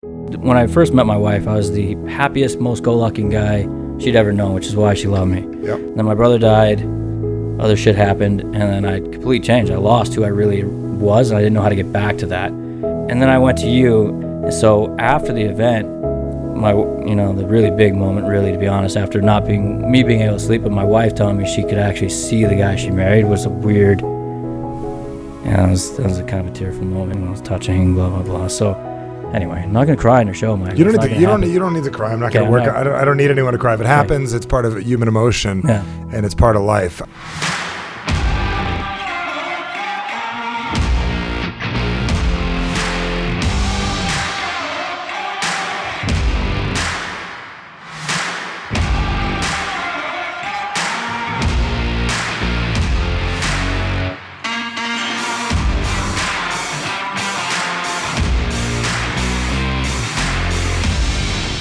When I first met my wife, I was the happiest, most go-lucky guy she'd ever known, which is why she loved me. Yep. Then my brother died, other shit happened, and then I completely changed. I lost who I really was, and I didn't know how to get back to that. And then I went to you, and so after the event, the really big moment, really, to be honest, after me being able to sleep with my wife telling me she could actually see the guy she married was a weird, that was a kind of a tearful moment. It was touching, blah, blah, blah. So anyway, I'm not going to cry in your show, Mike. You don't need to cry. I'm not going to work. I don't need anyone to cry. If it happens, it's part of human emotion, and it's part of life.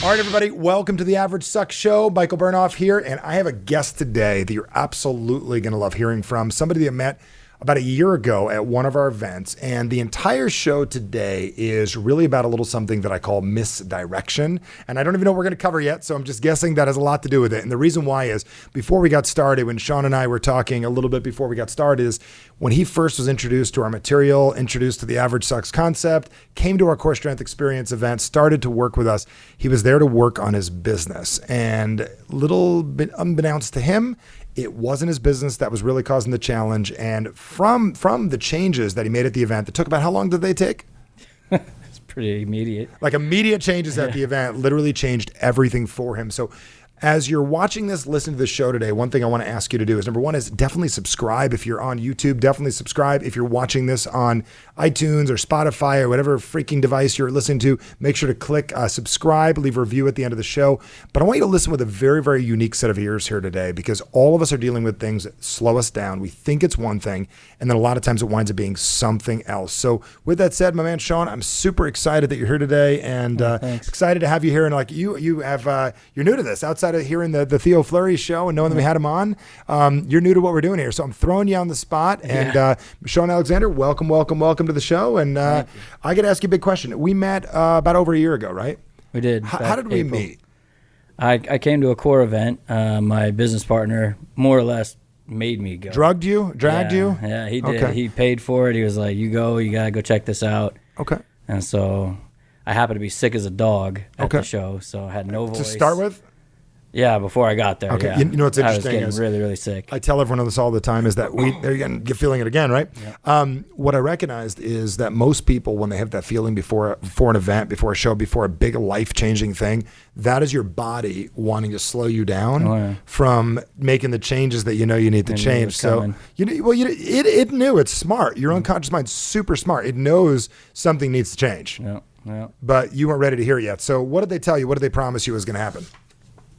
All right, everybody, welcome to the Average Sucks Show. Michael Bernoff here, and I have a guest today that you're absolutely going to love hearing from. Somebody that I met about a year ago at one of our events, and the entire show today is really about a little something that I call misdirection, and I don't even know what we're going to cover yet, so I'm just guessing that has a lot to do with it. And the reason why is, before we got started, when Shaun and I were talking a little bit before we got started, is when he first was introduced to our material, introduced to the Average Sucks concept, came to our Core Strength Experience event, started to work with us, he was there to work on his business. And little bit unbeknownst to him, it wasn't his business that was really causing the challenge. And from the changes that he made at the event, that took about, how long did they take? It's pretty immediate. Like immediate changes at the event literally changed everything for him. So as you're watching this, listen to the show today, one thing I want to ask you to do is, number one, is definitely subscribe. If you're on YouTube, definitely subscribe. If you're watching this on iTunes or Spotify or whatever freaking device you're listening to, make sure to click subscribe, leave a review at the end of the show. But I want you to listen with a very, very unique set of ears here today, because all of us are dealing with things that slow us down. We think it's one thing, and then a lot of times it winds up being something else. So with that said, my man Shaun, I'm super excited that you're here today, and excited to have you here. And like you're new to this. Outside of hearing the Theo Fleury show and knowing that we had him on, you're new to what we're doing here. So I'm throwing you on the spot. And Shaun Alexander, welcome to the show. And I got to ask you a big question. We met about over a year ago, right? We did. How did we meet? I came to a Core event. My business partner more or less made me go. Dragged you? Yeah, he did. Okay. He paid for it. He was like, you got to go check this out. Okay. And so I happened to be sick as a dog at the show, so I had no voice. To start with? Yeah, before I got there. Okay, yeah. you know what's interesting I was getting really, really sick. I tell everyone this all the time is that you're feeling it again, right? Yeah. What I recognized is that most people, when they have that feeling before an event, before a show, before a big life-changing thing, that is your body wanting to slow you down from making the changes that you know you need to change. So it knew. It's smart. Your unconscious mind's super smart. It knows something needs to change. Yeah. But you weren't ready to hear it yet. So what did they tell you? What did they promise you was going to happen?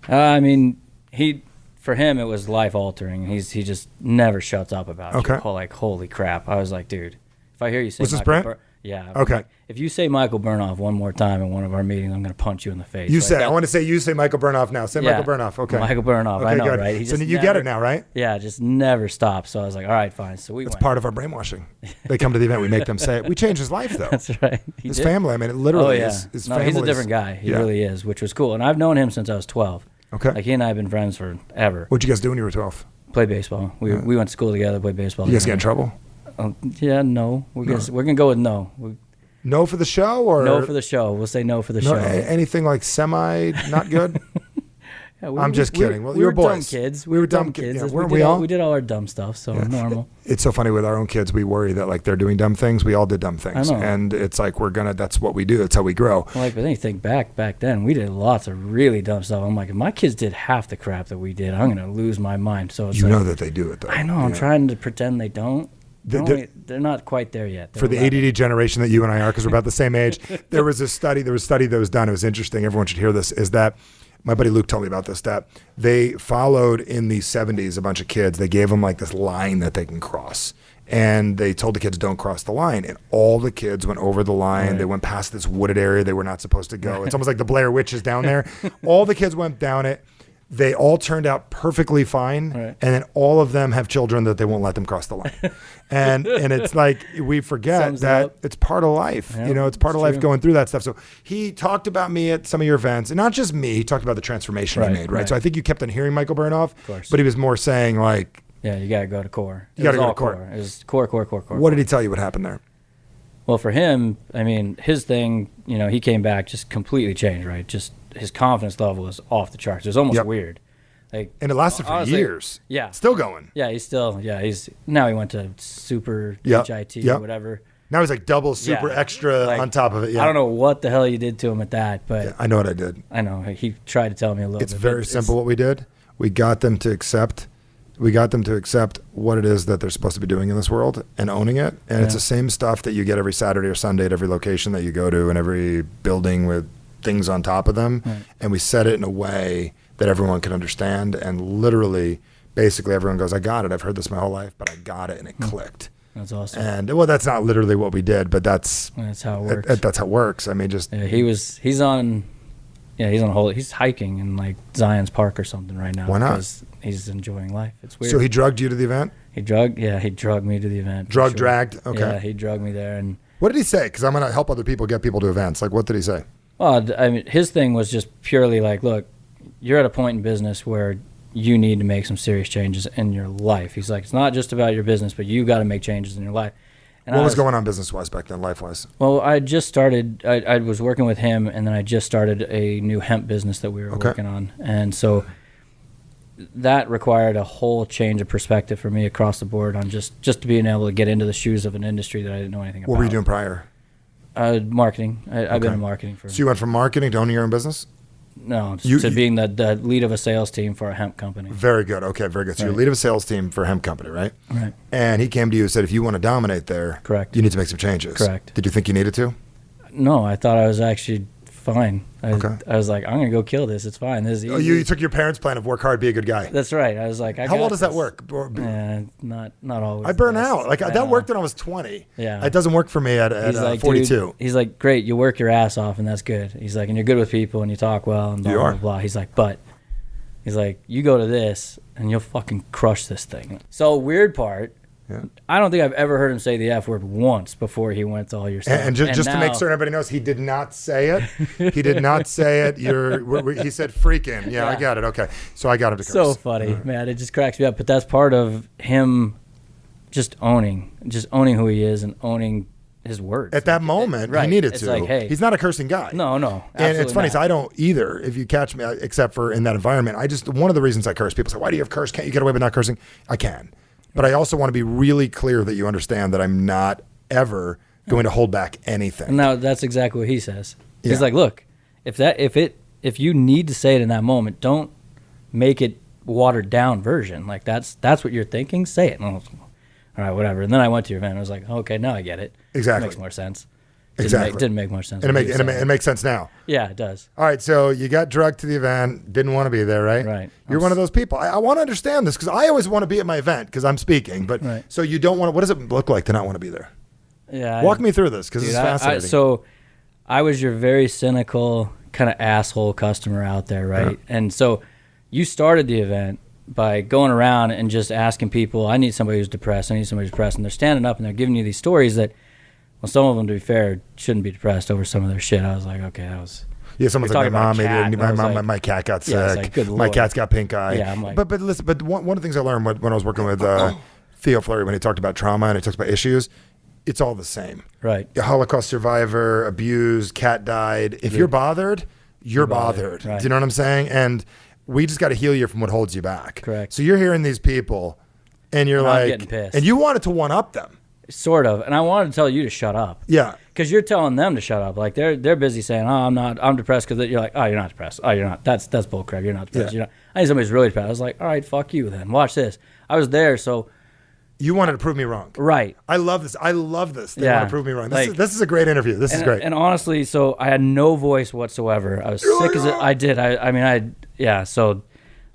For him, it was life altering. He just never shuts up about it. Okay. Like, holy crap. I was like, dude, if I hear you say was this Brent? Yeah. Okay. If you say Michael Bernoff one more time in one of our meetings, I'm going to punch you in the face. I want to say you say Michael Bernoff now. Say Michael Bernoff. Okay. Michael Bernoff. Okay, I know, good. right? So you get it now, right? Yeah, just never stops. So I was like, all right, fine. So it's part of our brainwashing. They come to the event, we make them say it. We changed his life, though. That's right. His family. I mean, it literally is. His family. He's a different guy. He really is, which was cool. And I've known him since I was 12. Okay. Like, he and I have been friends forever. What'd you guys do when you were 12? Play baseball. We went to school together, played baseball. You guys get in trouble? No. We're going to go with no. No for the show? Or no for the show. We'll say no for the show. Anything like semi not good? I'm just kidding. Well, you were boys. Dumb kids. We were dumb kids. Yeah, weren't we all? We did all our dumb stuff, so normal. It's so funny with our own kids. We worry that like they're doing dumb things. We all did dumb things. I know. And it's like that's what we do. That's how we grow. Well, but then you think back then, we did lots of really dumb stuff. I'm like, if my kids did half the crap that we did, I'm going to lose my mind. So it's know that they do it, though. I know. I'm trying to pretend they don't. They're not quite there yet. For the ADD generation that you and I are, because we're about the same age, there was a study that was done. It was interesting. Everyone should hear this, is that my buddy Luke told me about this, that they followed in the 70s a bunch of kids. They gave them like this line that they can cross. And they told the kids, don't cross the line. And all the kids went over the line. Right. They went past this wooded area they were not supposed to go. It's almost like the Blair Witch is down there. All the kids went down it. They all turned out perfectly fine, Right. and then all of them have children that they won't let them cross the line. and it's like we forget Sums it that up. it's part of life. Yeah, You know, it's part of life true. going through that stuff. So he talked about me at some of your events, and not just me. He talked about the transformation he Right, made, right? right. So I think you kept on hearing Michael Bernoff, course. but he was more saying like, Yeah, you gotta go to core. You gotta was go to all core. It was core. what did he tell you what happened there? Well, for him, I mean, his thing, you know, he came back just completely changed, right? Just his confidence level was off the charts. It was almost Yep. weird. Like, And it lasted for honestly, years. Yeah. Still going. Yeah, he's now he went to super Yep, HIT yep. or whatever. Now he's like double super Yeah, extra like, on top of it. Yeah. I don't know what the hell you did to him at that, but Yeah, I know what I did. I know he tried to tell me a little It's bit. very simple what we did. We got them to accept what it is that they're supposed to be doing in this world and owning it. And it's Yeah. the same stuff that you get every Saturday or Sunday at every location that you go to and every building with things on top of them. Right. And we said it in a way that everyone can understand. And literally, basically everyone goes, I got it. I've heard this my whole life, but I got it. And it clicked. That's awesome. And well, that's not literally what we did, but that's That's how it works. that's how it works. I mean, just Yeah, he's on he's hiking in like Zion's Park or something right now. Why not? Because he's enjoying life. It's weird. so he drugged you to the event? he drugged me to the event. for sure. Dragged? Okay. Yeah, he drugged me there. And What did he say? Because I'm going to help other people get people to events. Like, what did he say? well, I mean, his thing was just purely like, look, you're at a point in business where you need to make some serious changes in your life. He's like, it's not just about your business, but you got to make changes in your life. And What I was going on business-wise back then, life-wise? Well, I just started. I was working with him, and then I just started a new hemp business that we were Okay. working on, and so that required a whole change of perspective for me across the board on just being able to get into the shoes of an industry that I didn't know anything about. What were you doing prior? Marketing. I've been Okay. in marketing for So you went from marketing to owning your own business? to being the lead of a sales team for a hemp company. Very good. Okay, very good. So you're Right. lead of a sales team for a hemp company, right? Right. And he came to you and said, if you want to dominate there, Correct. you need to make some changes. Correct. Did you think you needed to? No, I thought I was actually fine. Okay. I was like, I'm gonna go kill this. It's fine. This is easy. Oh, you took your parents' plan of work hard, be a good guy. That's right. I was like, How well does that work? Not always. I the burn best. out. Like I that know. worked when I was 20. Yeah. It doesn't work for me at He's like, 42. dude, he's like, great, you work your ass off, and that's good. He's like, and you're good with people, and you talk well, and blah, You blah, are. blah, blah. He's like, but he's like, you go to this, and you'll fucking crush this thing. So weird part, Yeah. I don't think I've ever heard him say the F word once before he went to all your stuff. And just to make now- sure everybody knows, he did not say it. He did not say it. He said freaking. Yeah, I Yeah. got it. Okay. So I got him to curse. So funny, man. It just cracks me up. But that's part of him just owning who he is and owning his words. At that moment, Right. he needed It's to. like, hey. He's not a cursing guy. No. And it's absolutely funny, not. so I don't either. If you catch me, except for in that environment, one of the reasons I curse, people say, why do you have curse? Can't you get away with not cursing? I can. But I also want to be really clear that you understand that I'm not ever going to hold back anything. And now that's exactly what he says. He's Yeah. like, look, if you need to say it in that moment, don't make it watered down version. Like that's what you're thinking. Say it. And I was, all right, whatever. And then I went to your event. And I was like, okay, now I get it. Exactly. It makes more sense. Exactly. Didn't make more sense. And what he was it saying. makes sense now. Yeah, it does. All right, so you got drugged to the event, didn't want to be there, right? Right. You're one of those people. I want to understand this because I always want to be at my event because I'm speaking. But Right. so you don't want to. What does it look like to not want to be there? Yeah. Walk me through this because Dude, it's fascinating. so I was your very cynical kind of asshole customer out there, right? Yeah. And so you started the event by going around and just asking people, I need somebody who's depressed. I need somebody who's depressed. And they're standing up and they're giving you these stories that, well, some of them, to be fair, shouldn't be depressed over some of their shit. I was like, okay, that was... Yeah, someone's You're like, my talking mom, about a cat, and I was like- my cat got Yeah, it's sick. like, good My Lord. cat's got pink eye. Yeah, I'm like- but listen, but one of the things I learned when I was working with Theo Fleury, when he talked about trauma and he talks about issues, it's all the same. Right. A Holocaust survivor, abused, cat died. If you're bothered, you're bothered. Right. Do you know what I'm saying? And we just got to heal you from what holds you back. Correct. So you're hearing these people, and you're And I'm like, getting pissed. and you wanted to one up them. Sort of. And I wanted to tell you to shut up. Yeah. Because you're telling them to shut up. Like, they're busy saying, oh, I'm depressed. Because you're like, oh, you're not depressed. Oh, you're not. That's bullcrap. You're not depressed. Yeah. You're not. I need somebody who's really depressed. I was like, all right, fuck you then. Watch this. I was there, so... You wanted to prove me wrong. Right. I love this. They want Yeah. to prove me wrong. Like- This is a great interview. This is And, great. and honestly, so I had no voice whatsoever. I was sick as it. I did. So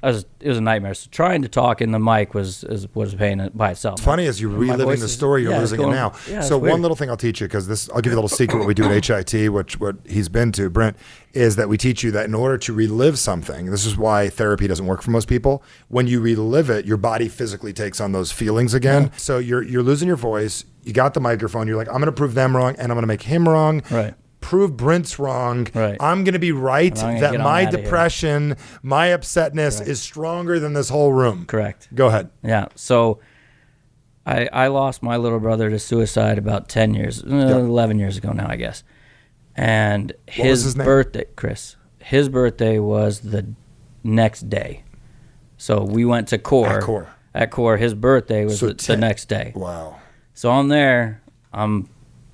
it was a nightmare. So trying to talk in the mic was a pain by itself. It's funny as you're reliving the story, you're losing it now. Yeah, so one little thing I'll teach you, because I'll give you a little secret what we do at HIT, what he's been to, Brent, is that we teach you that in order to relive something, this is why therapy doesn't work for most people. When you relive it, your body physically takes on those feelings again. Yeah. So you're losing your voice. You got the microphone. You're like, I'm going to prove them wrong, and I'm going to make him wrong. Right. Prove Brent's wrong. Right. I'm going to be right that my depression, my upsetness is stronger than this whole room. Correct. Go ahead. Yeah. So I lost my little brother to suicide about 10 years, 11 years ago now, I guess. And his birthday, Chris, his birthday was the next day. So we went to Core. At Core, his birthday was the next day. Wow. So I'm there. I'm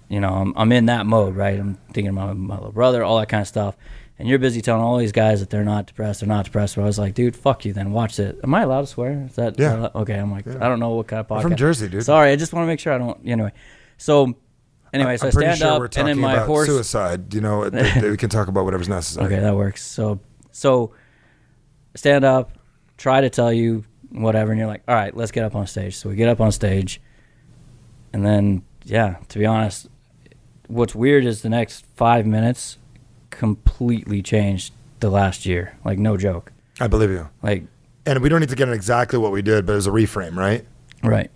in that mode, right? I'm thinking about my little brother, all that kind of stuff. And you're busy telling all these guys that they're not depressed. But I was like, dude, fuck you then. Watch it. Am I allowed to swear? Is that okay? I'm like, I don't know what kind of podcast. I'm from Jersey, dude. Sorry, I just want to make sure I don't. Anyway, so I stand up, we're and then my about horse. Suicide. We can talk about whatever's necessary. Okay, that works. So stand up, try to tell you whatever, and you're like, all right, let's get up on stage. So we get up on stage, and then to be honest, what's weird is the next 5 minutes completely changed the last year. Like, no joke. I believe you. Like, and we don't need to get into exactly what we did, but it was a reframe, right? Right.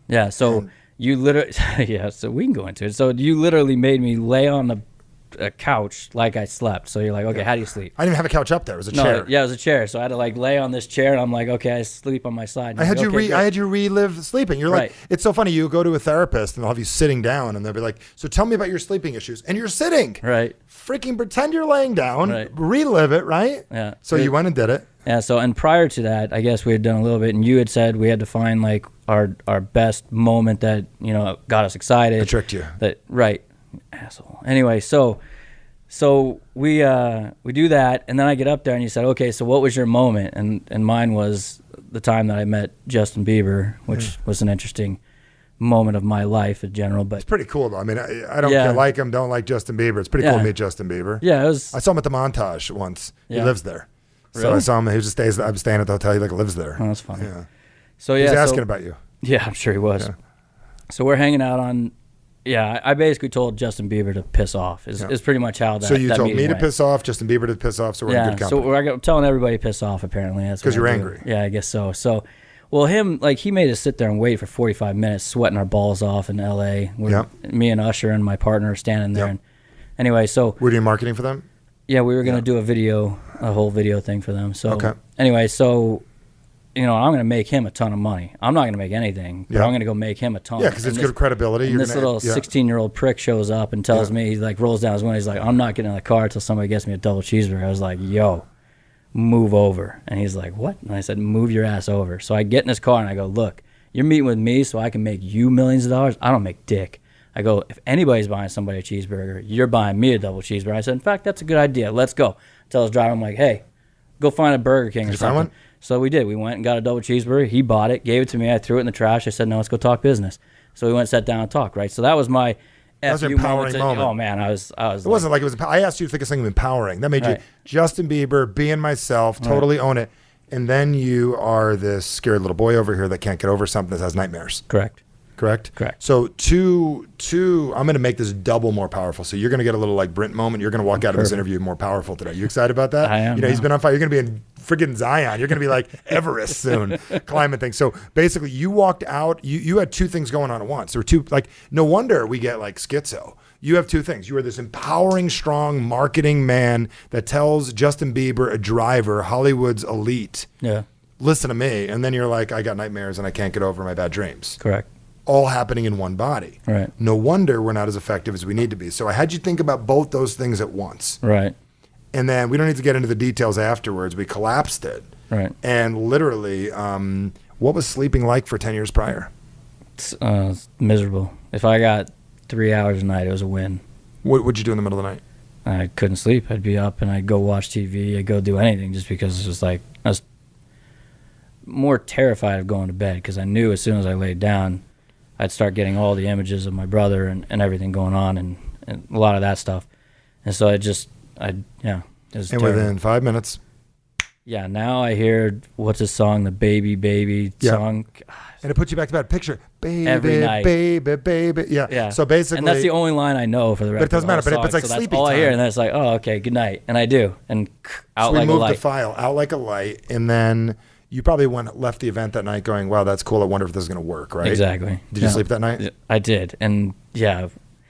Yeah. So you literally, so we can go into it. So you literally made me lay on a couch like I slept. So you're like, okay, how do you sleep? I didn't even have a couch up there. It was a chair. Yeah, it was a chair. So I had to lay on this chair, and I'm like, okay, I sleep on my side. I had you relive sleeping. You're like, it's so funny. You go to a therapist and they'll have you sitting down, and they'll be like, so tell me about your sleeping issues. And you're sitting. Right. Freaking pretend you're laying down. Right. Relive it, right? Yeah. So you went and did it. Yeah. So, and prior to that, I guess we had done a little bit, and you had said we had to find our best moment that, got us excited. I tricked you. Right. Asshole. Anyway, So we do that, and then I get up there, and you said, okay, so what was your moment? And mine was the time that I met Justin Bieber, which was an interesting moment of my life in general. But it's pretty cool, though. I mean, I don't like him, don't like Justin Bieber. It's pretty cool to meet Justin Bieber. Yeah, I saw him at the Montage once. Yeah. He lives there. Really? So I saw him. He just stays. I'm staying at the hotel. He lives there. Oh, that's funny. Yeah. So he's asking about you. Yeah, I'm sure he was. Yeah. So we're hanging out on. Yeah, I basically told Justin Bieber to piss off. Is pretty much how that. So you told me to went. piss off, Justin Bieber to piss off. So we're in good company. So I'm telling everybody to piss off. Apparently, that's because you're angry. Yeah, I guess so. So, well, he made us sit there and wait for 45 minutes, sweating our balls off in L.A. Me and Usher and my partner are standing there. And anyway, so we're doing marketing for them. Yeah, we were gonna do a whole video thing for them. So anyway, so. I'm going to make him a ton of money. I'm not going to make anything, but I'm going to go make him a ton. Yeah, because it's good credibility. And this little 16-year-old prick shows up and tells me, he rolls down his window. He's like, I'm not getting in the car until somebody gets me a double cheeseburger. I was like, yo, move over. And he's like, what? And I said, move your ass over. So I get in his car and I go, look, you're meeting with me so I can make you millions of dollars. I don't make dick. I go, if anybody's buying somebody a cheeseburger, you're buying me a double cheeseburger. I said, in fact, that's a good idea. Let's go. Tell his driver, I'm like, hey, go find a Burger King or something. Find one? So we did. We went and got a double cheeseburger. He bought it, gave it to me. I threw it in the trash. I said, no, let's go talk business. So we went and sat down and talked, right? So that was my empowering moment. Oh, man, I was. It wasn't like it was. I asked you to think of something empowering. That made you Justin Bieber, being myself, totally own it. And then you are this scared little boy over here that can't get over something that has nightmares. Correct. So I'm going to make this double more powerful. So you're going to get a little like Brent moment. You're going to walk out of this interview more powerful today. You excited about that? I am. He's been on fire. You're going to be in friggin' Zion. You're going to be like Everest soon, climbing things. So basically you walked out, you had two things going on at once. There were two, no wonder we get like schizo. You have two things. You are this empowering, strong marketing man that tells Justin Bieber, a driver, Hollywood's elite, listen to me. And then you're like, I got nightmares and I can't get over my bad dreams. Correct. All happening in one body. Right. No wonder we're not as effective as we need to be. So I had you think about both those things at once. Right. And then we don't need to get into the details afterwards. We collapsed it. Right. And literally, what was sleeping like for 10 years prior? It's miserable. If I got 3 hours a night, it was a win. What would you do in the middle of the night? I couldn't sleep. I'd be up and I'd go watch TV. I'd go do anything just because it was like, I was more terrified of going to bed because I knew as soon as I laid down, I'd start getting all the images of my brother and everything going on and a lot of that stuff. And so it was and terrible. within 5 minutes, Yeah, now I hear what's his song, the Baby song. God, And it puts you back to bed. Picture baby, every night. baby. Yeah. Yeah. So basically, and that's the only line I know for the rest. But it doesn't matter. But it's like so sleepy that's all I hear, time. and then it's like, oh, okay, good night, and I do, and out so we like a moved light. the file out like a light, and then you probably left the event that night going, wow, that's cool. I wonder if this is going to work, right? Exactly. Did you sleep that night? I did, and yeah.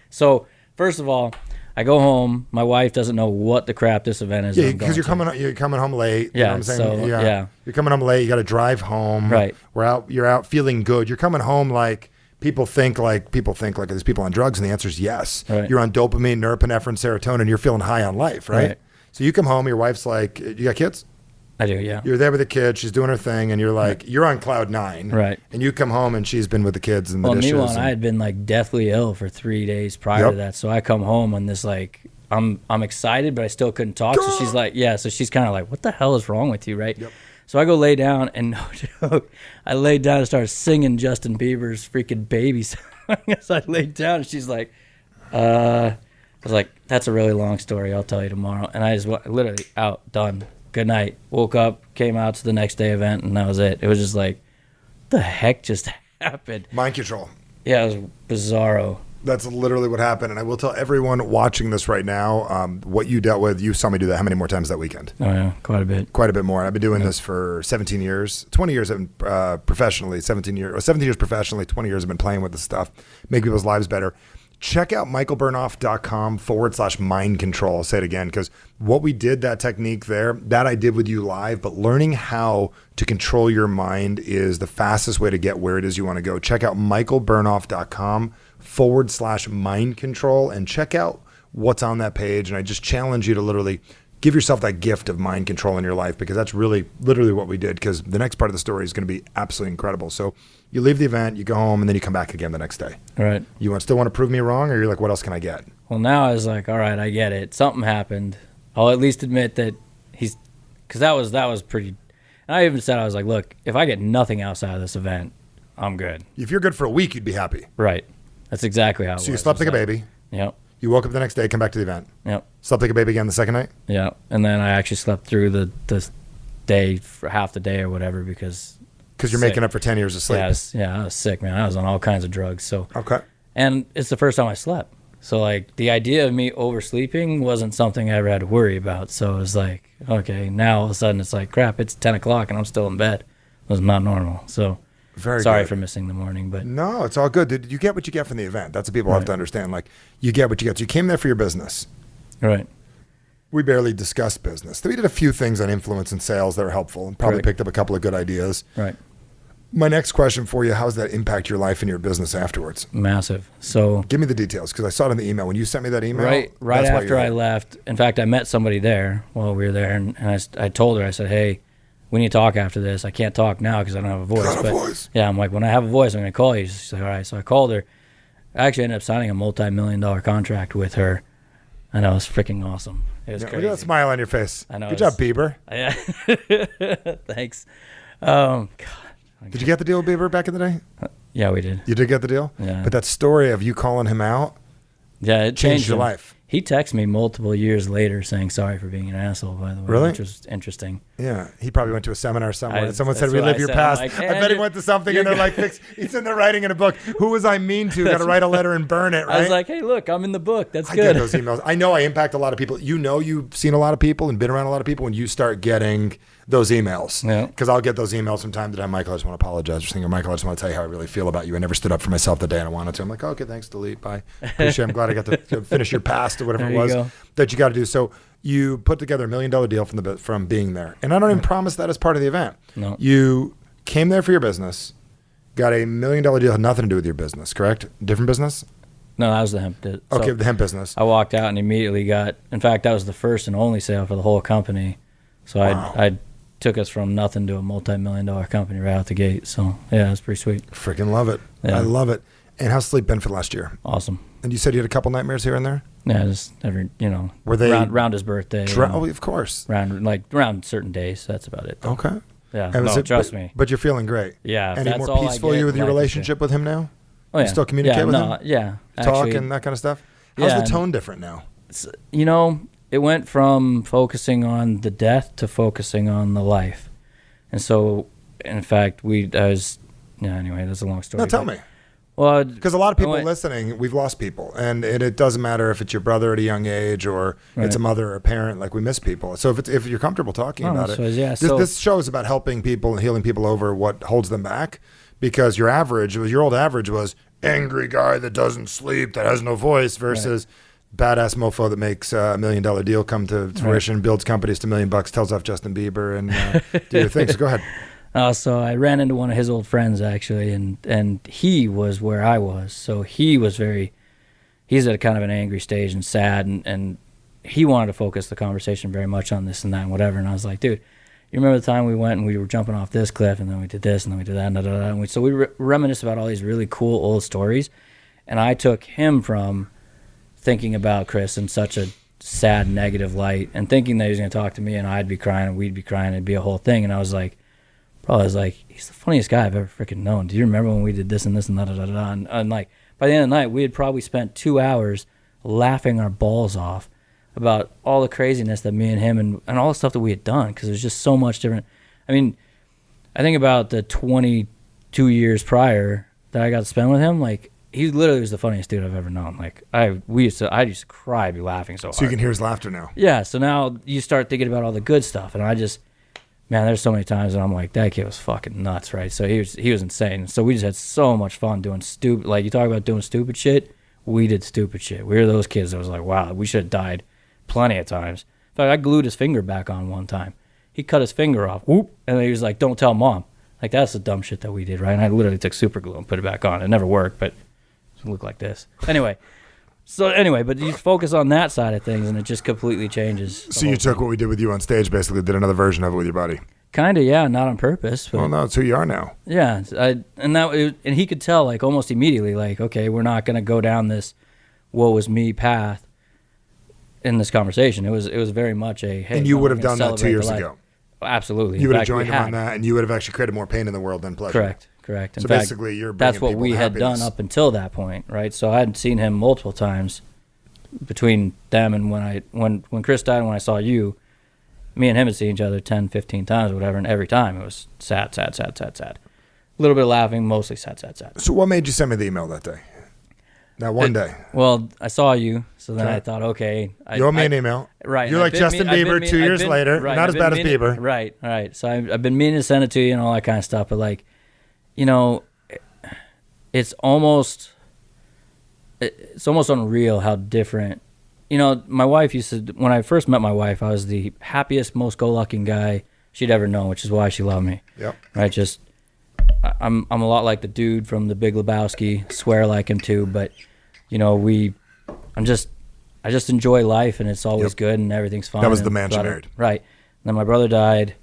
So first of all, I go home. My wife doesn't know what the crap this event is. Yeah, because you're coming home late. You know what I'm saying? So, yeah. You're coming home late. You got to drive home. Right. You're out feeling good. You're coming home like people think like there's people on drugs, and the answer is yes. Right. You're on dopamine, norepinephrine, serotonin. You're feeling high on life, right? So you come home. Your wife's like, you got kids? I do, yeah. You're there with the kids. She's doing her thing, and you're like, you're on cloud 9. Right. And you come home, and she's been with the kids and the dishes. Meanwhile, I had been like deathly ill for 3 days prior to that. So I come home and this like I'm excited, but I still couldn't talk. So she's like, so she's kind of like, what the hell is wrong with you, right? Yep. So I go lay down, and no joke, I laid down and started singing Justin Bieber's freaking Baby song. So I laid down, and she's like, I was like, that's a really long story. I'll tell you tomorrow. And I just literally out, done. Good night. Woke up, came out to the next day event, and that was it. It was just like, what the heck just happened? Mind control. Yeah, it was bizarro. That's literally what happened. And I will tell everyone watching this right now, what you dealt with. You saw me do that how many more times that weekend? Oh, yeah, quite a bit. Quite a bit more. I've been doing this for 17 years, 20 years professionally, 17 years professionally, 20 years I've been playing with this stuff, make people's lives better. Check out michaelbernoff.com/mind control. I'll say it again, because what we did, that technique there, that I did with you live, but learning how to control your mind is the fastest way to get where it is you want to go. Check out michaelbernoff.com/mind control and check out what's on that page. And I just challenge you to literally give yourself that gift of mind control in your life, because that's really literally what we did, because the next part of the story is going to be absolutely incredible. So you leave the event, you go home, and then you come back again the next day. Right. You still want to prove me wrong, or you're like, what else can I get? Well, now I was like, all right, I get it. Something happened. I'll at least admit that because that was pretty. And I even said, I was like, look, if I get nothing outside of this event, I'm good. If you're good for a week, you'd be happy. Right. That's exactly how it was. So you slept like a baby. Yep. You woke up the next day, come back to the event. Yep. Slept like a baby again the second night? Yeah. And then I actually slept through the day, for half the day or whatever, because you're making up for 10 years of sleep. I was sick, man. I was on all kinds of drugs. So okay. And it's the first time I slept. So like the idea of me oversleeping wasn't something I ever had to worry about. So it was like, okay, now all of a sudden it's like, crap, it's 10 o'clock and I'm still in bed. It was not normal. So sorry for missing the morning, but no, it's all good. Did you get what you get from the event? That's what people have to understand. Like, you get what you get. So you came there for your business. Right. We barely discussed business. We did a few things on influence and sales that are helpful, and probably picked up a couple of good ideas. Right. My next question for you, how does that impact your life and your business afterwards? Massive. So give me the details, because I saw it in the email. When you sent me that email. Right after I left. In fact, I met somebody there while we were there, and I told her, I said, hey, we need to talk after this. I can't talk now because I don't have a voice. Yeah, I'm like, when I have a voice, I'm going to call you. She's like, all right. So I called her. I actually ended up signing a multi-million-dollar contract with her. I know, it was freaking awesome. It was crazy. Look at that smile on your face. I know. Good job, Bieber. Yeah. Thanks. God. Did you get the deal with Bieber back in the day? Yeah, we did. You did get the deal? Yeah. But that story of you calling him out, it changed your life. He texted me multiple years later saying sorry for being an asshole, by the way. Really? Which was interesting. Yeah. He probably went to a seminar somewhere and someone said, relive your past. Like, I bet he went to something and they're like, he's in there writing in a book. Who was I mean to? Got to write a letter and burn it, right? I was like, hey, look, I'm in the book. That's good. I get those emails. I know I impact a lot of people. You know, you've seen a lot of people and been around a lot of people when you start getting those emails. Yeah. Because I'll get those emails from time to time. Michael, I just want to apologize for saying, Michael, I just want to tell you how I really feel about you. I never stood up for myself the day I wanted to. I'm like, okay, thanks, delete, bye. Appreciate it. I'm glad I got to finish your past or whatever it was that you got to do. So you put together $1 million deal from being there. And I don't even promise that as part of the event. No. You came there for your business, got a $1 million deal, had nothing to do with your business, correct? Different business? No, that was the hemp. Okay, the hemp business. I walked out and immediately in fact, that was the first and only sale for the whole company. So I took us from nothing to a multi-million-dollar company right out the gate. So yeah, it was pretty sweet. Freaking love it. Yeah. I love it. And how's sleep been for the last year? Awesome. And you said you had a couple nightmares here and there? Yeah, just every, Were they around his birthday? Oh, of course. Around certain days. That's about it. Okay. Yeah. No, trust me. But you're feeling great. Yeah. Any more peaceful you with your relationship with him now? Oh yeah. You still communicate with him? Yeah. Talk and that kind of stuff. How's the tone different now? it went from focusing on the death to focusing on the life. And so, in fact, anyway, that's a long story. No, tell me. Well, because a lot of people listening, we've lost people, and it doesn't matter if it's your brother at a young age or it's a mother or a parent. Like, we miss people. So if you're comfortable talking about it, this show is about helping people and healing people over what holds them back. Because your old average was angry guy that doesn't sleep, that has no voice, versus badass mofo that makes $1 million deal come to fruition, builds companies to $1 million, tells off Justin Bieber, and do your thing. So go ahead. So I ran into one of his old friends, actually, and he was where I was. So he's at a kind of an angry stage and sad, and he wanted to focus the conversation very much on this and that and whatever. And I was like, dude, you remember the time we went and we were jumping off this cliff, and then we did this, and then we did that, and so we reminisced about all these really cool old stories. And I took him from thinking about Chris in such a sad, negative light, and thinking that he was going to talk to me, and I'd be crying, and we'd be crying, and it'd be a whole thing. And I was like, he's the funniest guy I've ever freaking known. Do you remember when we did this and this and that? And like, by the end of the night, we had probably spent 2 hours laughing our balls off about all the craziness that me and him and all the stuff that we had done, because it was just so much different. I mean, I think about the 22 years prior that I got to spend with him. Like, he literally was the funniest dude I've ever known. Like, I used to cry, I'd be laughing so hard. So you can hear his laughter now. Yeah. So now you start thinking about all the good stuff, and man, there's so many times that I'm like, that kid was fucking nuts, right? So he was insane. So we just had so much fun doing stupid. Like, you talk about doing stupid shit, we did stupid shit. We were those kids that was like, wow, we should have died plenty of times. In fact, I glued his finger back on one time. He cut his finger off, whoop, and then he was like, don't tell mom. Like, that's the dumb shit that we did, right? And I literally took super glue and put it back on. It never worked, but it looked like this. Anyway, but you focus on that side of things, and it just completely changes. So you took what we did with you on stage, basically did another version of it with your buddy. Kind of, yeah, not on purpose. But, well, no, it's who you are now. Yeah, and he could tell, like, almost immediately, like, okay, we're not going to go down this woe is me path in this conversation. It was very much a, hey. And you would have done that 2 years ago. Absolutely. You would have joined him on that, and you would have actually created more pain in the world than pleasure. Correct. In so fact, basically, you're that's what we had happiness. done up until that point, right? So I had seen him multiple times between them and when Chris died and when I saw you. Me and him had seen each other 10, 15 times or whatever, and every time it was sad. A little bit of laughing, mostly sad. So what made you send me the email that day? That one day. Well, I saw you, so then I thought, okay. You owe me an email. Right. You're like Justin Bieber 2 years later. Right, not as bad as Bieber. Right, all right. So I've been meaning to send it to you and all that kind of stuff, but, like, you know, it's almost unreal how different. You know, my wife used to, when I first met my wife, I was the happiest, most go-lucky guy she'd ever known, which is why she loved me. Yep. Right, just, I'm a lot like the dude from The Big Lebowski, swear like him too, but, you know, I just enjoy life, and it's always good, and everything's fine. That was the man she married. Right. And then my brother died,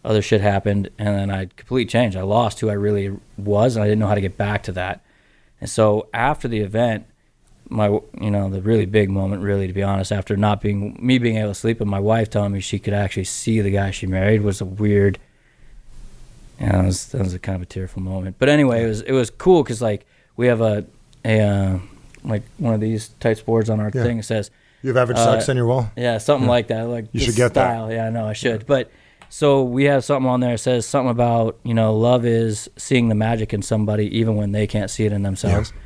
other shit happened, and then I completely changed. I lost who I really was, and I didn't know how to get back to that. And so after the event, the really big moment, really, to be honest, after not being able to sleep, and my wife telling me she could actually see the guy she married was a weird. Yeah, that was a kind of a tearful moment. But anyway, it was cool because, like, we have a like one of these type boards on our thing. It says you have average sex on your wall. Yeah, something like that. Like, you should get style. That. Yeah, I know I should. But so we have something on there that says something about, love is seeing the magic in somebody even when they can't see it in themselves. Yeah.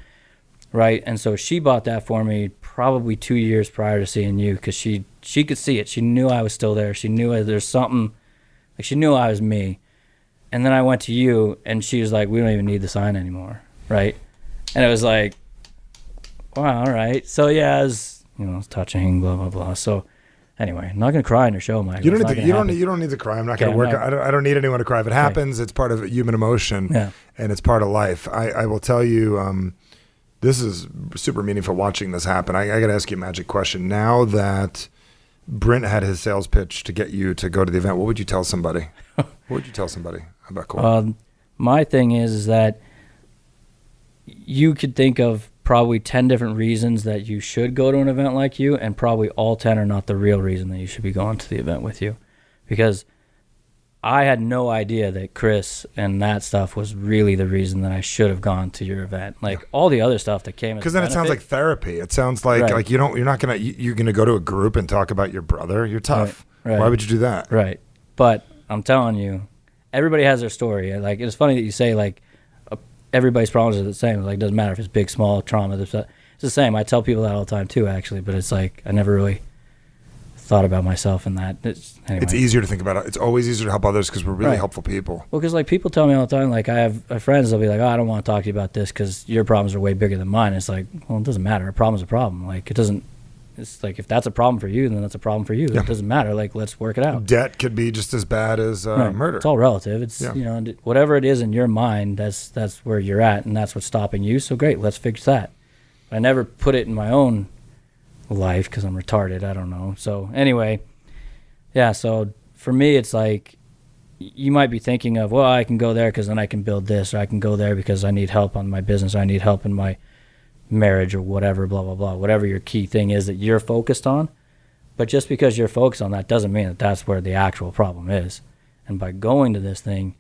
Right, and so she bought that for me probably 2 years prior to seeing you, because she could see it. She knew I was still there. She knew there's something, like, she knew I was me. And then I went to you, and she was like, we don't even need the sign anymore, right? And it was like, wow, all right. So yeah, it was, touching, blah blah blah. So anyway, I'm not gonna cry on your show, Mike. You don't need to cry. I'm not gonna work. I don't need anyone to cry. If it happens, it's part of human emotion, and it's part of life. I will tell you. This is super meaningful watching this happen. I got to ask you a magic question. Now that Brent had his sales pitch to get you to go to the event, what would you tell somebody? What would you tell somebody about Cole? My thing is that you could think of probably 10 different reasons that you should go to an event like you, and probably all 10 are not the real reason that you should be going to the event with you. Because I had no idea that Chris and that stuff was really the reason that I should have gone to your event. Like all the other stuff that came. Because then it sounds like therapy. It sounds like you're not gonna you're gonna go to a group and talk about your brother. You're tough. Right. Why would you do that? Right. But I'm telling you, everybody has their story. Like it's funny that you say like everybody's problems are the same. Like it doesn't matter if it's big, small, trauma. It's the same. I tell people that all the time too, actually. But it's like I never really thought about myself in that. Anyway. It's easier to think about it. It's always easier to help others because we're really helpful people. Well, because like people tell me all the time, like I have friends, they'll be like, oh, I don't want to talk to you about this because your problems are way bigger than mine. It's like, well, it doesn't matter. A problem's a problem. Like it doesn't. It's like if that's a problem for you, then that's a problem for you. It doesn't matter. Like let's work it out. Debt could be just as bad as murder. It's all relative. It's whatever it is in your mind, that's where you're at, and that's what's stopping you. So great, let's fix that. But I never put it in my own life because I'm retarded. I don't know. So anyway. Yeah, so for me, it's like you might be thinking of, well, I can go there because then I can build this, or I can go there because I need help on my business, or I need help in my marriage, or whatever, blah, blah, blah, whatever your key thing is that you're focused on. But just because you're focused on that doesn't mean that that's where the actual problem is. And by going to this thing,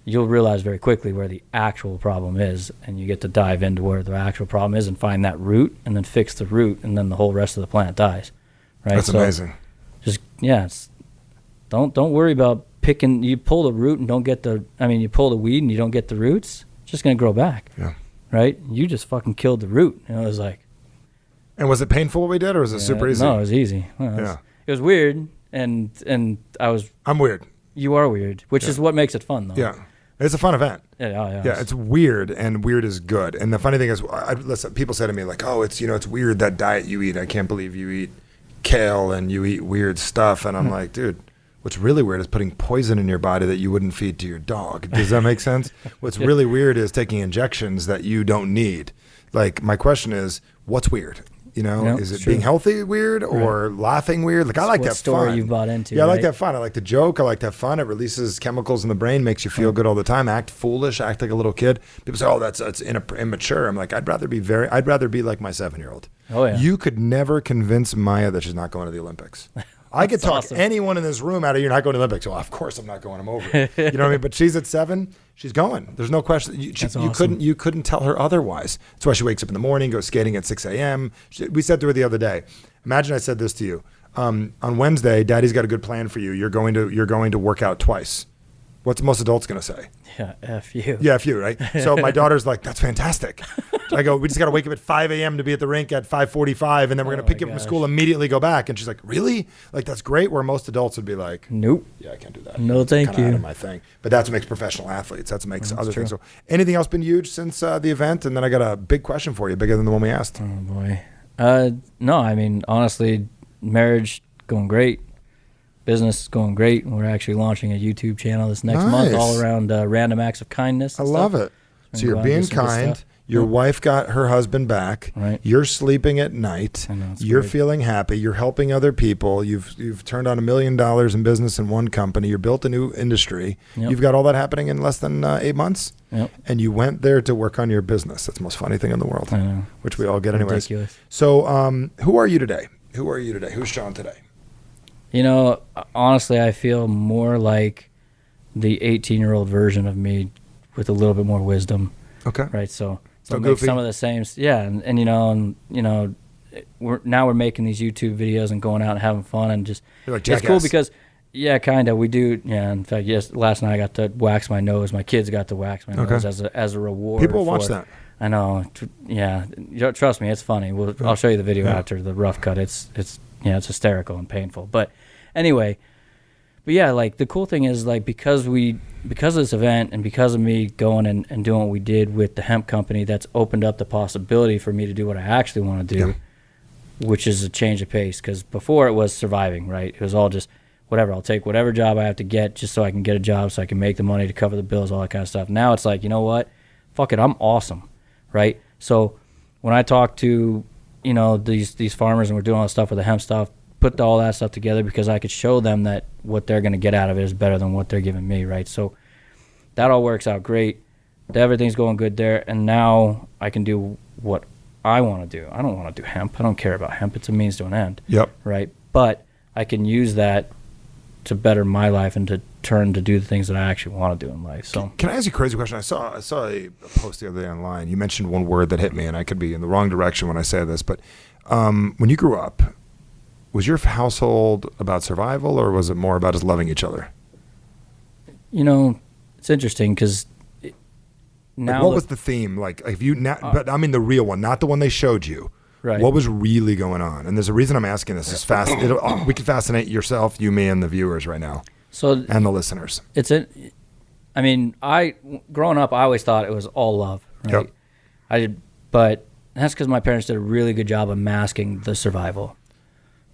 you'll realize very quickly where the actual problem is, and you get to dive into where the actual problem is and find that root and then fix the root, and then the whole rest of the plant dies. Right? That's amazing. Just, don't worry about picking. You pull the root and don't get you pull the weed and you don't get the roots. It's just going to grow back. Yeah. Right? You just fucking killed the root. It was like. And was it painful what we did, or was it super easy? No, it was easy. It was weird, and I'm weird. You are weird, which is what makes it fun, though. Yeah. It's a fun event. Yeah, it's weird, and weird is good. And the funny thing is, listen, people say to me like, "Oh, it's weird that diet you eat. I can't believe you eat kale and you eat weird stuff." And I'm like, dude, what's really weird is putting poison in your body that you wouldn't feed to your dog. Does that make sense? What's really weird is taking injections that you don't need. Like, my question is, what's weird? Is it being healthy weird or laughing weird? Like, I like that story fun. You've bought into. Yeah, I like that fun. I like to joke. I like to have fun. It releases chemicals in the brain, makes you feel good all the time. Act foolish, act like a little kid. People say, "Oh, that's immature." I'm like, I'd rather be like my 7-year-old. Oh yeah. You could never convince Maya that she's not going to the Olympics. I could talk anyone in this room out of you're not going to the Olympics. Well, of course I'm not going. I'm over it. You know what I mean? But she's at 7. She's going. There's no question. You couldn't tell her otherwise. That's why she wakes up in the morning, goes skating at 6 a.m. We said to her the other day. Imagine I said this to you. On Wednesday, Daddy's got a good plan for you. You're going to work out twice. What's most adults going to say? Yeah, F you. Yeah, F you, right? So my daughter's like, that's fantastic. I go, we just got to wake up at 5 a.m. to be at the rink at 5:45, and then we're going to pick you up from school, immediately go back. And she's like, really? Like, that's great, where most adults would be like, nope. Yeah, I can't do that. No, thank you. Out of my thing. But that's what makes professional athletes. That's what makes other things. So anything else been huge since the event? And then I got a big question for you, bigger than the one we asked. Oh, boy. No, I mean, honestly, marriage going great. Business is going great. We're actually launching a YouTube channel this next month, all around random acts of kindness. I love it. So you're being kind. Your wife got her husband back. Right. You're sleeping at night. I know, you're great. Feeling happy. You're helping other people. You've turned on $1 million in business in one company. You built a new industry. Yep. You've got all that happening in less than 8 months. Yep. And you went there to work on your business. That's the most funny thing in the world. I know. Which we all get anyways. Ridiculous. So who are you today? Who's Shaun today? Honestly, I feel more like the 18-year-old version of me with a little bit more wisdom. Okay. Right. So goofy. Some of the same. Yeah. And we're making these YouTube videos and going out and having fun, and just, it's cool because, kind of, we do. Yeah. In fact, last night I got to wax my nose. My kids got to wax my nose as a reward. People watch that. I know. Yeah. Trust me. It's funny. I'll show you the video after the rough cut. It's hysterical and painful. But anyway, like, the cool thing is, like, because of this event and because of me going and doing what we did with the hemp company, that's opened up the possibility for me to do what I actually want to do, which is a change of pace. Because before it was surviving, right? It was all just whatever. I'll take whatever job I have to get just so I can get a job, so I can make the money to cover the bills, all that kind of stuff. Now it's like, you know what? Fuck it. I'm awesome, right? So when I talk to, these farmers and we're doing all this stuff with the hemp stuff, put all that stuff together because I could show them that what they're going to get out of it is better than what they're giving me, right? So that all works out great. Everything's going good there, and now I can do what I want to do. I don't want to do hemp. I don't care about hemp. It's a means to an end. Yep. Right? But I can use that to better my life and to turn to do the things that I actually want to do in life. So can I ask you a crazy question? I saw a post the other day online. You mentioned one word that hit me, and I could be in the wrong direction when I say this, but when you grew up, was your household about survival, or was it more about just loving each other? You know, it's interesting because now, what was the theme? Like, if you now, but I mean the real one, not the one they showed you. Right. What was really going on? And there's a reason I'm asking this. It's we can fascinate yourself, you, me, and the viewers right now, and the listeners. I mean, growing up, I always thought it was all love. Right? Yep. But that's because my parents did a really good job of masking the survival.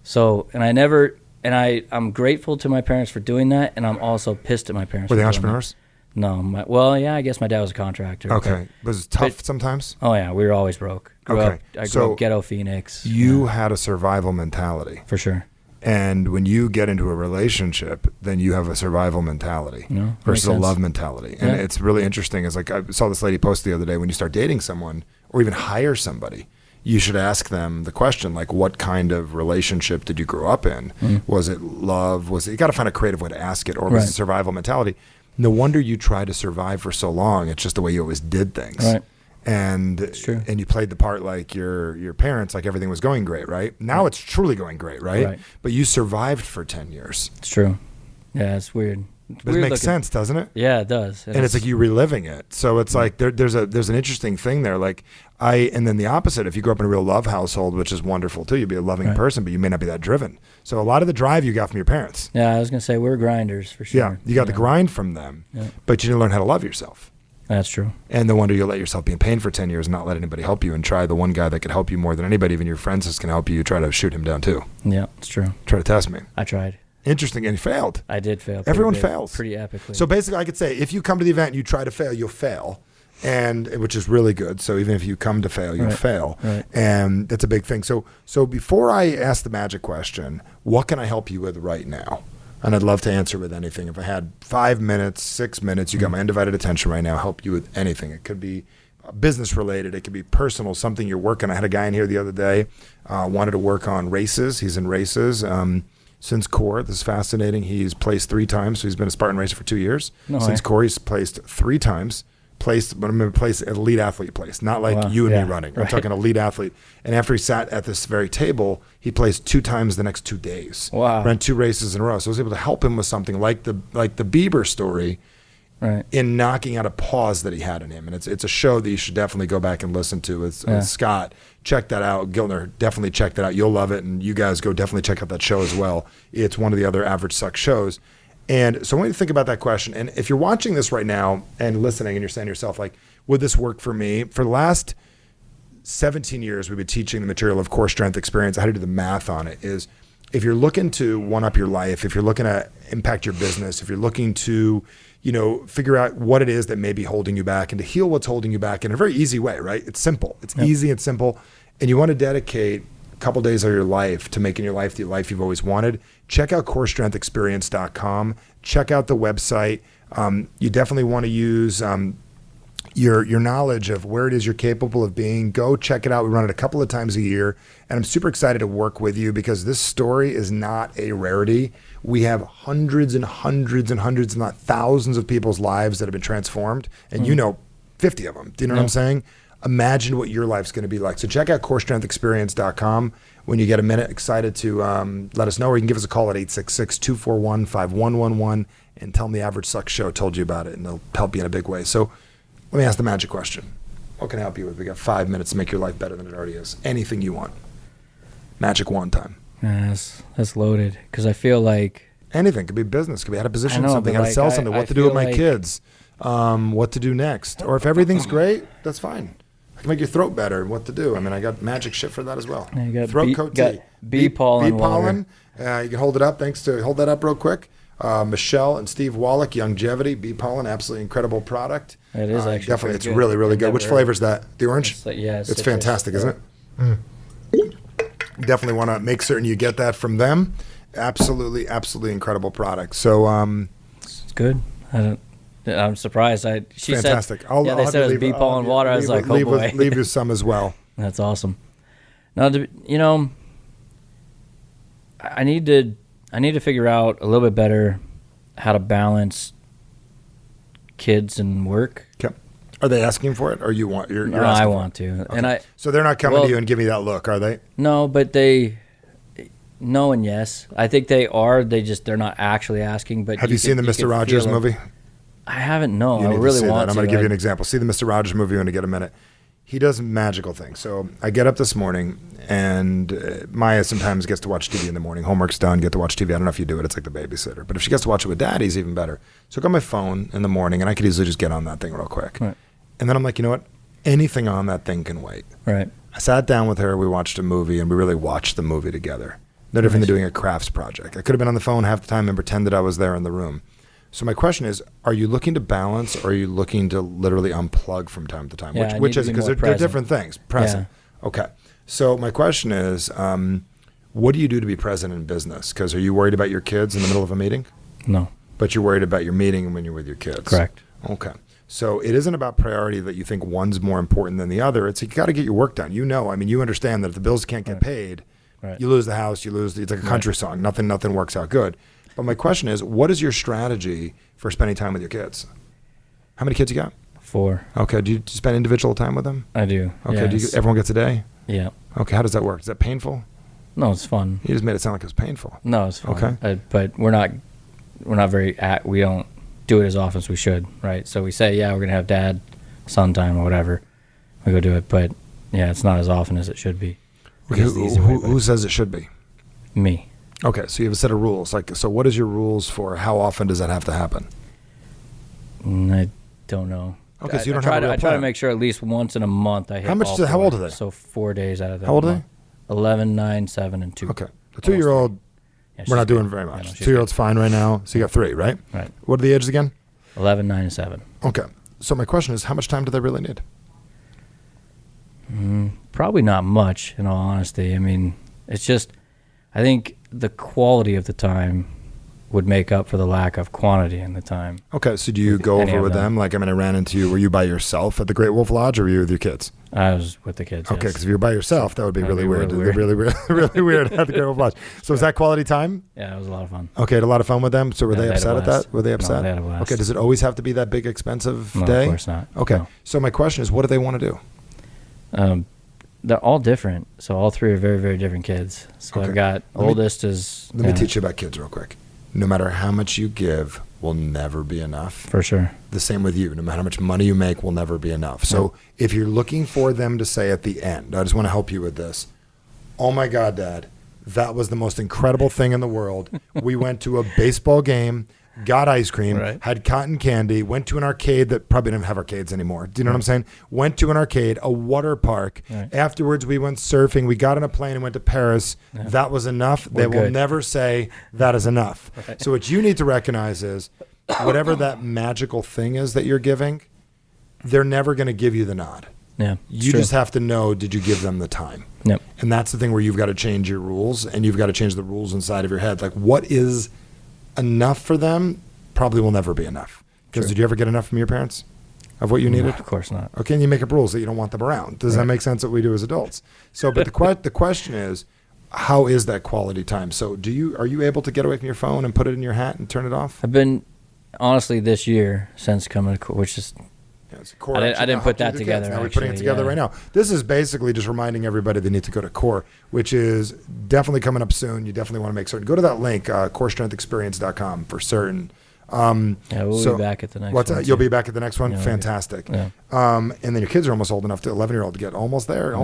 So, I'm grateful to my parents for doing that, and I'm also pissed at my parents. Were they entrepreneurs? No, I guess my dad was a contractor. Okay. Was it tough sometimes? Oh, yeah, we were always broke. I grew up ghetto Phoenix. You had a survival mentality. For sure. And when you get into a relationship, then you have a survival mentality versus a love mentality. And it's really interesting. It's like I saw this lady post the other day, when you start dating someone or even hire somebody, you should ask them the question, like, what kind of relationship did you grow up in? Was it love? You got to find a creative way to ask it, or was it survival mentality? No wonder you tried to survive for so long. It's just the way you always did things. Right. And you played the part like your parents, like everything was going great, right? Now it's truly going great, right? But you survived for 10 years. It's true. Yeah, it's weird. But it makes sense, doesn't it? Yeah, it does. And it's like you reliving it. So it's like there's an interesting thing there. Like and then the opposite, if you grew up in a real love household, which is wonderful too, you'd be a loving person, but you may not be that driven. So a lot of the drive you got from your parents. Yeah, I was going to say we're grinders for sure. Yeah, you got the grind from them, but you didn't learn how to love yourself. That's true. And no wonder you let yourself be in pain for 10 years and not let anybody help you, and try the one guy that could help you more than anybody, even your friends that can help you, try to shoot him down too. Yeah, it's true. Try to test me. I tried. Interesting, and you failed. I did fail. Everyone fails. Pretty epically. So basically, I could say, if you come to the event and you try to fail, you'll fail, and which is really good. So even if you come to fail, you'll fail, and that's a big thing. So before I ask the magic question, what can I help you with right now? And I'd love to answer with anything. If I had 5 minutes, 6 minutes, you got my undivided attention right now. Help you with anything. It could be business related. It could be personal, something you're working. I had a guy in here the other day, wanted to work on races. He's in races. Since core, this is fascinating. He's placed 3 times. So he's been a Spartan racer for 2 years. Since core, he's placed 3 times. Elite athlete place, not like you and me running. I'm talking elite athlete. And after he sat at this very table, he placed 2 times the next 2 days. Wow. Ran 2 races in a row. So I was able to help him with something like the Bieber story, in knocking out a pause that he had in him. And it's a show that you should definitely go back and listen to. It's Scott. Check that out. Giltner, definitely check that out. You'll love it. And you guys go definitely check out that show as well. It's one of the other Average Suck shows. And so I want you to think about that question. And if you're watching this right now and listening and you're saying to yourself, like, would this work for me? For the last 17 years, we've been teaching the material of core strength experience. How to do the math on it is, if you're looking to one-up your life, if you're looking to impact your business, if you're looking to, figure out what it is that may be holding you back and to heal what's holding you back in a very easy way, right? It's simple. It's easy and simple. And you want to dedicate a couple days of your life to making your life the life you've always wanted. Check out corestrengthexperience.com. Check out the website. You definitely want to use your knowledge of where it is you're capable of being. Go check it out. We run it a couple of times a year, and I'm super excited to work with you because this story is not a rarity. We have hundreds and hundreds and hundreds, and not thousands of people's lives that have been transformed, and 50 of them. Do you know what I'm saying? Imagine what your life's going to be like. So check out corestrengthexperience.com. When you get a minute, excited to let us know, or you can give us a call at 866-241-5111 and tell them the Average Suck Show told you about it, and they'll help you in a big way. So let me ask the magic question. What can I help you with? We got 5 minutes to make your life better than it already is. Anything you want. Magic wand time. That's loaded, because I feel like... Anything. Could be business. Could be how to position something, how to sell something, what to do with my kids, what to do next. Or if everything's great, that's fine. I can make your throat better and what to do. I mean, I got magic shit for that as well. You got throat coat tea. Bee pollen. Bee pollen. You can hold it up. Hold that up real quick. Michelle and Steve Wallach, Longevity, Bee pollen, absolutely incredible product. It is actually definitely. It's really, really good. Which flavor is that? The orange? It's fantastic, isn't it? Definitely want to make certain you get that from them. Absolutely, absolutely incredible product. So it's good. I'm surprised. She fantastic. Said, they said it was bee pollen water. I was like, oh boy. Leave you some as well. That's awesome. Now, I I need to figure out a little bit better how to balance kids and work. Okay. Are they asking for it, or you want? You're No, asking I for want to, it? and Okay. So they're not coming to you and giving you that look, are they? No, but no and yes. I think they are. They're not actually asking. But Have you seen the Mr. Rogers movie? I haven't. No, You I need to really see want that. I'm to. going to give you an example. See the Mr. Rogers movie when you get a minute. He does magical things. So I get up this morning, and Maya sometimes gets to watch TV in the morning. Homework's done, get to watch TV. I don't know if you do it. It's like the babysitter. But if she gets to watch it with Daddy, it's even better. So I got my phone in the morning, and I could easily just get on that thing real quick. Right. And then I'm like, you know what? Anything on that thing can wait. Right. I sat down with her. We watched a movie, and we really watched the movie together. No different than doing a crafts project. I could have been on the phone half the time and pretended I was there in the room. So my question is, are you looking to balance, or are you looking to literally unplug from time to time? Yeah, Which is it? Because they're different things. Present. Yeah. Okay. So my question is, what do you do to be present in business? Because are you worried about your kids in the middle of a meeting? No. But you're worried about your meeting when you're with your kids. Correct. Okay. So it isn't about priority that you think one's more important than the other. It's you got to get your work done. You understand that if the bills can't get paid, you lose the house, it's like a country song. Nothing works out good. But my question is, what is your strategy for spending time with your kids? How many kids you got? 4. Okay. Do you spend individual time with them? I do. Okay. Yes. Everyone gets a day? Yeah. Okay. How does that work? Is that painful? No, it's fun. You just made it sound like it was painful. No, it's fun. Okay. But we don't do it as often as we should, right? So we say, we're going to have dad, son time or whatever. We go do it. But, it's not as often as it should be. Okay, who says it should be? Me. Okay, so you have a set of rules. So what is your rules for how often does that have to happen? I don't know. Okay, so you don't have a real I try plan. to make sure at least once in a month I hit How old are they? So 4 days out of that. How old are month. 11, 9, 7, and 2. Okay. The 2-year-old, we're not doing very much. 2-year-old's fine right now. So you got 3, right? Right. What are the ages again? 11, 9, and 7. Okay. So my question is, how much time do they really need? Probably not much, in all honesty. I mean, it's just, I think the quality of the time would make up for the lack of quantity in the time. Okay, so do you go over with them? Like, I ran into you. Were you by yourself at the Great Wolf Lodge, or were you with your kids? I was with the kids. Okay, yes. because if you're by yourself, that would be really weird. Really weird at the Great Wolf Lodge. So was that quality time? Yeah, it was a lot of fun. Okay, had a lot of fun with them. So were they they had a upset at blast. that? Were they upset? No, they had a blast. Okay, does it always have to be that big, expensive No, day? of course not. Okay, No. so my question is, what do they want to do? They're all different. So all 3 are very, very different kids. So Okay. I've got oldest is... Let me teach you about kids real quick. No matter how much you give will never be enough. For sure. The same with you. No matter how much money you make will never be enough. So if you're looking for them to say at the end, I just want to help you with this. Oh my God, Dad, that was the most incredible thing in the world. We went to a baseball game, got ice cream, had cotton candy, went to an arcade that probably didn't have arcades anymore. Do you know what I'm saying? Went to an arcade, a water park. Afterwards, we went surfing. We got on a plane and went to Paris. That was enough. They will never say that is enough. So what you need to recognize is whatever that magical thing is that you're giving, they're never going to give you the nod. Yeah. You just have to know, did you give them the time? Yep. And that's the thing where you've got to change your rules, and you've got to change the rules inside of your head. Like, what is enough for them probably will never be enough. Because did you ever get enough from your parents of what you needed? No, of course not. Okay, and you make up rules that you don't want them around. Does that make sense what we do as adults? So, but the question is, how is that quality time? So are you able to get away from your phone and put it in your hat and turn it off? I've been, honestly, this year since coming to, which is... I didn't put that together. Now we're putting it together right now. This is basically just reminding everybody they need to go to Core, which is definitely coming up soon. You definitely want to make certain. Go to that link, corestrengthexperience.com for certain. We'll be back at the next one. You'll be back at the next one? Yeah, fantastic. Yeah. And then your kids are almost old enough to 11-year-old to get almost there.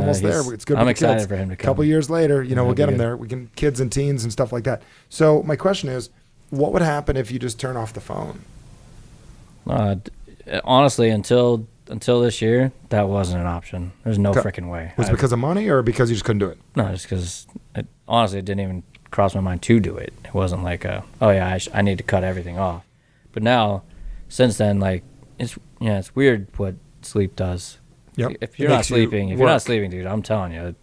It's good. I'm excited for him to come. A couple years later, we'll get him there. We can kids and teens and stuff like that. So my question is, what would happen if you just turn off the phone? Honestly, until this year, that wasn't an option. There's no freaking way. Was it because of money or because you just couldn't do it? No, just because honestly, it didn't even cross my mind to do it. It wasn't like I need to cut everything off. But now, since then, it's weird what sleep does. Yep. If you're not sleeping, dude, I'm telling you,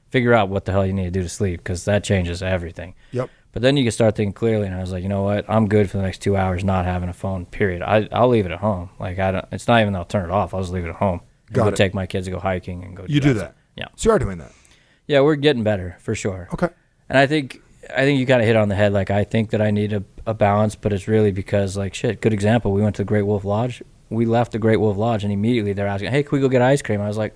figure out what the hell you need to do to sleep, because that changes everything. Yep. But then you can start thinking clearly, and I was like, you know what? I'm good for the next 2 hours not having a phone, period. I'll leave it at home. It's not even that I'll turn it off. I'll just leave it at home. Go take my kids to go hiking and go do that. Yeah. So you are doing that. Yeah, we're getting better, for sure. Okay. And I think I think you got to hit on the head. Like, I think that I need a balance, but it's really because, like, shit, good example. We went to the Great Wolf Lodge. We left the Great Wolf Lodge, and immediately they're asking, hey, can we go get ice cream? I was like,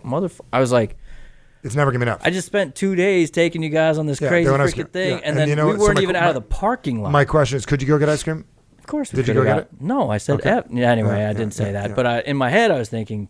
it's never going to be enough. I just spent 2 days taking you guys on this crazy freaking thing, and then we weren't even out of the parking lot. My question is, could you go get ice cream? Of course. Did you go get it? No, I said, anyway, I didn't say that. But in my head, I was thinking,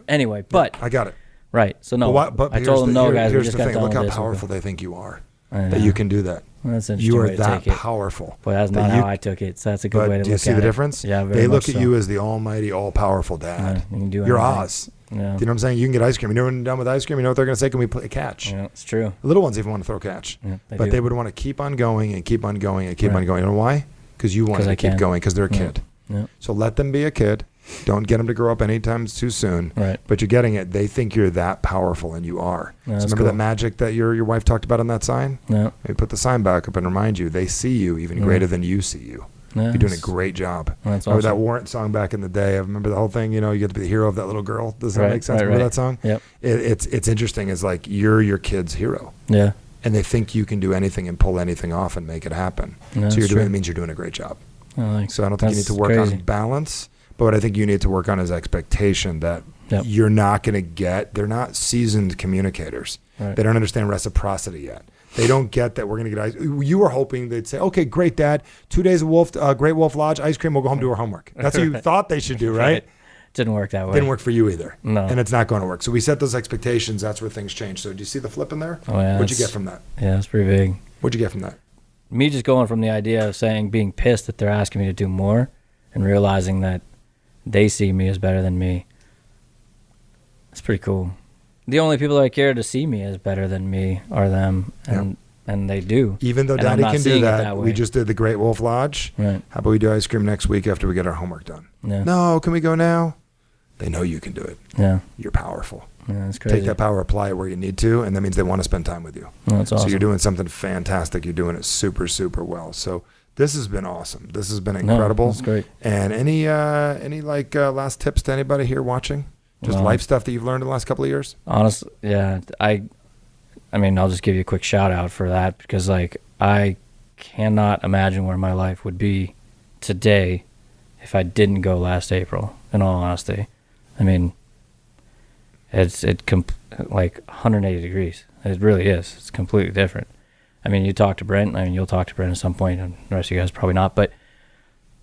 anyway, but. I got it. Right. So, no, but I told them, no, guys, we just got to Look how this. powerful they think you are, that you can do that. Well, that's you are way to that take powerful. But that's not how I took it. So that's a good way to look at it. Do you see the difference? Yeah, very They look much at so. you as the almighty, all-powerful dad. You can do You're anything. Oz. Yeah. Do you know what I'm saying? You can get ice cream. You know when you're done with ice cream, you know what they're going to say? Can we play catch? Yeah, it's true. The little ones even want to throw catch. Yeah, They would want to keep on going and keep on going and keep on going. You know why? Because you want to keep going because they're a kid. Yeah. So let them be a kid. Don't get them to grow up anytime too soon. Right. But you're getting it. They think you're that powerful, and you are. Yeah, so remember that magic that your wife talked about on that sign? Yeah. Maybe put the sign back up and remind you. They see you even greater than you see you. Yeah, you're doing a great job. That's remember awesome. that Warrant song back in the day? I remember the whole thing. You get to be the hero of that little girl. Does that make sense? Remember that song? Yep. It's interesting. It's like you're your kid's hero. Yeah. And they think you can do anything and pull anything off and make it happen. Yeah, so it means you're doing a great job. So I don't think you need to work on balance, but what I think you need to work on is expectation that you're not going to get. They're not seasoned communicators. Right. They don't understand reciprocity yet. They don't get that we're going to get ice. You were hoping they'd say, okay, great, Dad. 2 days of Great Wolf Lodge, ice cream, we'll go home, do our homework. That's what you thought they should do, right? Didn't work that way. Didn't work for you either. No. And it's not going to work. So we set those expectations. That's where things change. So do you see the flip in there? Oh, yeah. What'd you get from that? Yeah, that's pretty big. What'd you get from that? Me just going from the idea of being pissed that they're asking me to do more and realizing that they see me as better than me. It's pretty cool. The only people that I care to see me as better than me are them, and they do. Even though and Daddy can do that we just did the Great Wolf Lodge. Right. How about we do ice cream next week after we get our homework done? Yeah. No, can we go now? They know you can do it. Yeah. You're powerful. Yeah, that's crazy. Take that power, apply it where you need to, and that means they want to spend time with you. Well, that's awesome. So you're doing something fantastic. You're doing it super, super well. So this has been awesome. This has been incredible. That's great. And any last tips to anybody here watching? Just life stuff that you've learned in the last couple of years? Honestly, yeah. I mean, I'll just give you a quick shout out for that because, I cannot imagine where my life would be today if I didn't go last April, in all honesty. I mean, it's 180 degrees. It really is. It's completely different. I mean, you talk to Brent. I mean, you'll talk to Brent at some point, and the rest of you guys probably not. But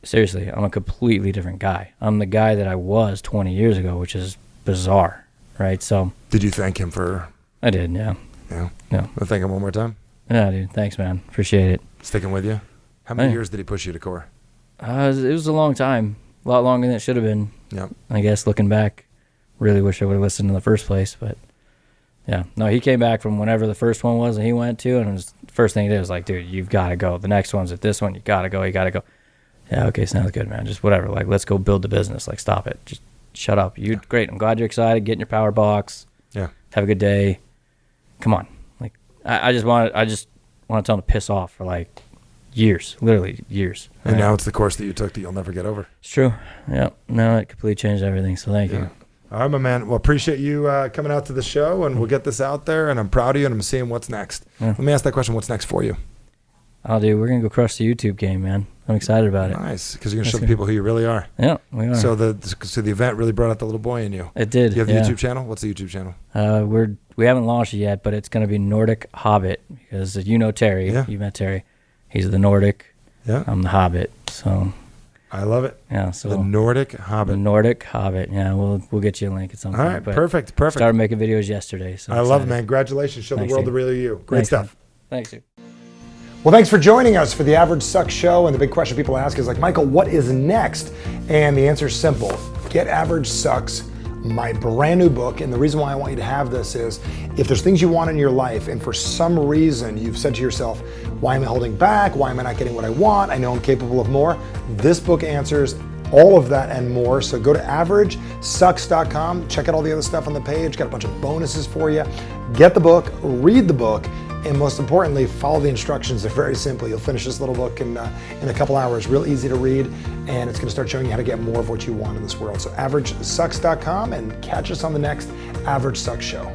seriously, I'm a completely different guy. I'm the guy that I was 20 years ago, which is bizarre, right? So. Did you thank him for? I did, yeah. Yeah. Yeah. I'll thank him one more time. Yeah, dude. Thanks, man. Appreciate it. Sticking with you. How many years did he push you to core? It was a long time. A lot longer than it should have been. Yep. I guess looking back, really wish I would have listened in the first place. But yeah, no, he came back from whenever the first one was, and he went to, and the first thing he did was like, dude, you've got to go. The next one's at this one. You got to go. You got to go. Yeah, okay, sounds good, man. Just whatever. Let's go build the business. Stop it. Just shut up. Great. I'm glad you're excited. Get in your power box. Yeah. Have a good day. Come on. I just want to tell him to piss off for years, literally years. And now it's the course that you took that you'll never get over. It's true. Yeah. No, it completely changed everything. So thank you. All right, my man. Well, appreciate you coming out to the show, and we'll get this out there, and I'm proud of you, and I'm seeing what's next. Yeah. Let me ask that question. What's next for you? Oh, dude, we're going to go crush the YouTube game, man. I'm excited about it. Nice, because you're going to show the people who you really are. Yeah, we are. So the event really brought out the little boy in you. It did. Do you have the YouTube channel? What's the YouTube channel? We haven't launched it yet, but it's going to be Nordic Hobbit, because you know Terry. Yeah. You met Terry. He's the Nordic. Yeah. I'm the Hobbit. So I love it. Yeah. So the Nordic Hobbit. The Nordic Hobbit. Yeah, we'll get you a link at some point. All right, perfect. Started making videos yesterday. So I love it, man. Congratulations. Show the world the real you. Great stuff. Man. Thanks, dude. Well, thanks for joining us for the Average Sucks Show. And the big question people ask is Michael, what is next? And the answer is simple. Get Average Sucks, my brand new book. And the reason why I want you to have this is if there's things you want in your life and for some reason you've said to yourself, why am I holding back? Why am I not getting what I want? I know I'm capable of more. This book answers all of that and more. So go to averagesucks.com. Check out all the other stuff on the page. Got a bunch of bonuses for you. Get the book, read the book, and most importantly, follow the instructions. They're very simple. You'll finish this little book in a couple hours. Real easy to read, and it's going to start showing you how to get more of what you want in this world. So averagesucks.com, and catch us on the next Average Sucks Show.